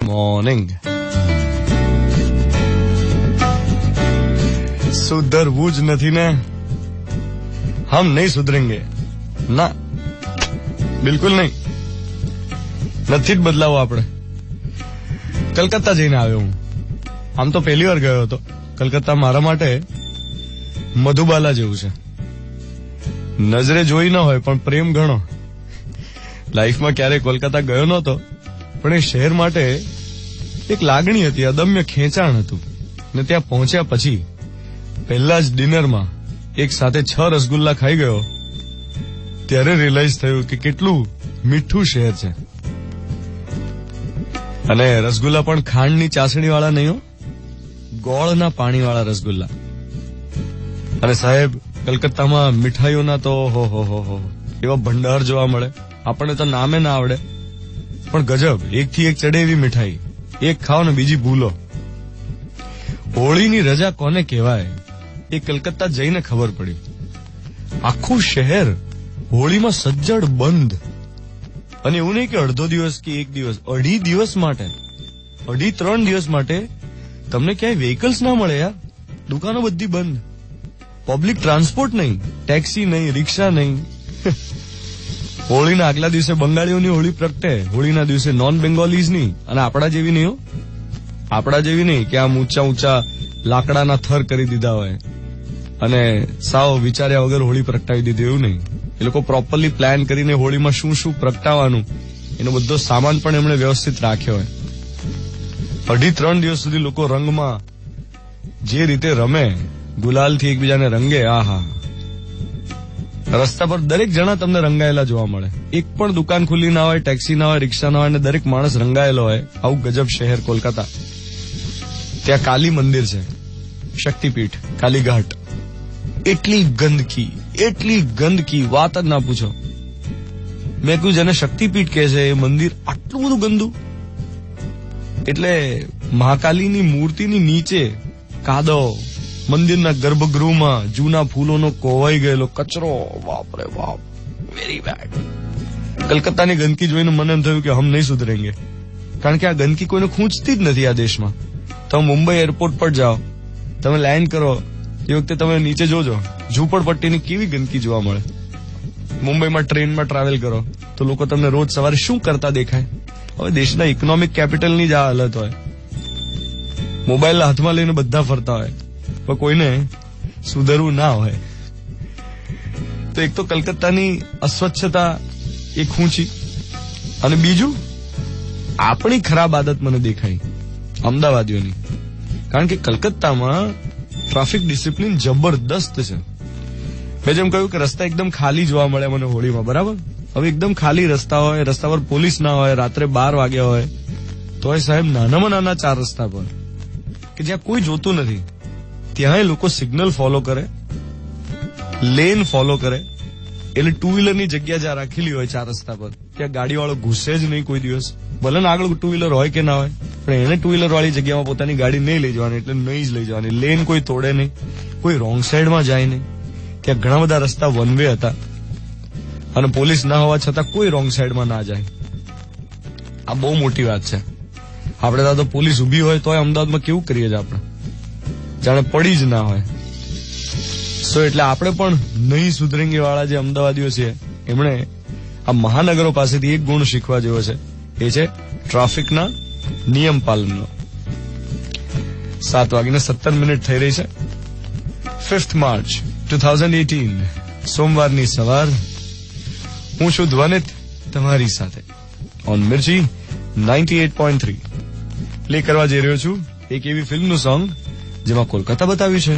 Morning. સુધરવું જ નથી ને, હમ નહીં સુધરેંગે. ના, બિલકુલ નહીં, નથી જ બદલાવો આપણે. કલકત્તા જઈને આવ્યો હું. આમ તો પહેલી વાર ગયો હતો. કલકત્તા મારા માટે મધુબાલા જેવું છે. નજરે જોઈ ન હોય પણ પ્રેમ ઘણો. લાઈફમાં ક્યારેય કોલકાતા ગયો નહોતો, પણ એ શહેર માટે એક લાગણી હતી, અદમ્ય ખેંચાણ હતું. ને ત્યાં પહોંચ્યા પછી પહેલા જ ડિનરમાં એક સાથે 6 રસગુલ્લા ખાઈ ગયો ત્યારે રિયલાઇઝ થયું કે કેટલું મીઠું શહેર છે. અને રસગુલ્લા પણ ખાંડની ચાસણી વાળા નહીં હો, ગોળના પાણી વાળા રસગુલ્લા. અને સાહેબ, કલકત્તામાં મીઠાઈઓના તો હો એવા ભંડાર જોવા મળે. આપણને તો નામે ના આવડે, પણ ગજબ, એકથી એક ચડે એવી મીઠાઈ. એક ખાઓ ને બીજી ભૂલો. હોળીની રજા કોને કહેવાય એ કલકત્તા જઈને ખબર પડી. આખું શહેર હોળીમાં સજ્જડ બંધ. અને એવું નહીં કે અડધો દિવસ કે એક દિવસ, 2.5 દિવસ માટે, 2.5-3 દિવસ માટે તમને ક્યાંય વ્હીકલ્સ ના મળે યાર. દુકાનો બધી બંધ, પબ્લિક ટ્રાન્સપોર્ટ નહીં, ટેક્સી નહીં, રિક્ષા નહીં. હોળીના આગલા દિવસે બંગાળીઓની હોળી પ્રગટે, હોળીના દિવસે નોન બેંગોલીઝની. અને આપણા જેવી નહીં હો, આપણા જેવી નહીં કે આમ ઊંચા ઊંચા લાકડાના થર કરી દીધા હોય અને સાવ વિચાર્યા વગર હોળી પ્રગટાવી દીધી, એવું નહીં. એ લોકો પ્રોપરલી પ્લાન કરીને હોળીમાં શું શું પ્રગટાવવાનું એનો બધો સામાન પણ એમણે વ્યવસ્થિત રાખ્યો હોય. 2.5-3 દિવસ સુધી લોકો રંગમાં જે રીતે રમે, ગુલાલથી એકબીજાને રંગે. આહા, રસ્તા પર દરેક જણા તમને રંગાયેલા જોવા મળે. એક પણ દુકાન ખુલ્લી ના હોય, ટેક્સી ના હોય, રિક્ષા ના હોય, અને દરેક માણસ રંગાયેલો હોય. આવું ગજબ શહેર કોલકાતા. ત્યાં કાલી મંદિર છે, શક્તિપીઠ, કાલીઘાટ. એટલી ગંદકી, વાત જ ના પૂછો. મેં કહ્યું જેને શક્તિપીઠ કહે છે એ મંદિર આટલું બધું ગંદુ. એટલે મહાકાલીની મૂર્તિની નીચે કાદવ, મંદિરના ગર્ભગૃહમાં જૂના ફૂલોનો કોવાઈ ગયેલો કચરો. બાપરે બાપ, વેરી બેડ. કલકત્તાની ગંદકી જોઈને મને એમ થયું કે હમ નહીં સુધરેંગે. કારણ કે આ ગંદકી કોઈને ખૂંચતી જ નથી આ દેશમાં. તમે મુંબઈ એરપોર્ટ પર જાઓ, તમે લેન્ડ કરો એ વખતે તમે નીચે જોજો, ઝૂંપડપટ્ટીની કેવી ગંદકી જોવા મળે. મુંબઈમાં ટ્રેનમાં ટ્રાવેલ કરો તો લોકો તમને રોજ સવારે શું કરતા દેખાય. હવે દેશના ઇકોનોમિક કેપિટલની જ આ હાલત હોય. મોબાઈલ હાથમાં લઈને બધા ફરતા હોય, પણ કોઈને સુધરવું ના હોય. તો એક તો કલકત્તાની અસ્વચ્છતા એ ખૂંચી, અને બીજું આપણી ખરાબ આદત મને દેખાઈ અમદાવાદીઓની. કારણ કે કલકત્તામાં ટ્રાફિક ડિસિપ્લિન જબરદસ્ત છે. મેં જેમ કહ્યું કે રસ્તા એકદમ ખાલી જોવા મળે મને હોળીમાં, બરાબર. હવે એકદમ ખાલી રસ્તા હોય, રસ્તા પર પોલીસ ના હોય, રાત્રે 12 વાગ્યા હોય, તો સાહેબ નાનામાં નાના 4 રસ્તા પર કે જ્યાં કોઈ જોતું નથી, ત્યાં લોકો સિગ્નલ ફોલો કરે, લેન ફોલો કરે. એટલે 2 વ્હીલરની જગ્યા જ્યાં રાખેલી હોય 4 રસ્તા પર, ત્યાં ગાડીવાળો ઘૂસે જ નહીં કોઈ દિવસ. ભલે ને આગળ 2 વ્હીલર હોય કે ના હોય, પણ એને 2 વ્હીલર વાળી જગ્યામાં પોતાની ગાડી નહીં લઈ જવાની, એટલે નહીં જ લઈ જવાની. લેન કોઈ તોડે નહીં, કોઈ રોંગ સાઈડમાં જાય નહીં. ત્યાં ઘણા બધા રસ્તા વન વે હતા, અને પોલીસ ના હોવા છતાં કોઈ રોંગ સાઈડમાં ના જાય. આ બહુ મોટી વાત છે. આપણે ત્યાં તો પોલીસ ઉભી હોય તોય અમદાવાદમાં કેવું કરીએ છીએ આપણે, જાણે પડી જ ના હોય. સો એટલે આપણે પણ નહીં સુધરેંગે વાળા જે અમદાવાદીઓ છે, એમણે આ મહાનગરો પાસેથી એક ગુણ શીખવા જેવો છે. એ છે ટ્રાફિકના નિયમ પાલનનો. 7:17 થઈ રહી છે. 5th માર્ચ 2018 સોમવારની સવાર. હું છું ધ્વનિત તમારી સાથે ઓન મિર્ચી 98.3 પ્લે કરવા જઈ રહ્યો છું એક એવી ફિલ્મનું સોંગ જેમાં કોલકાતા બતાવ્યું છે.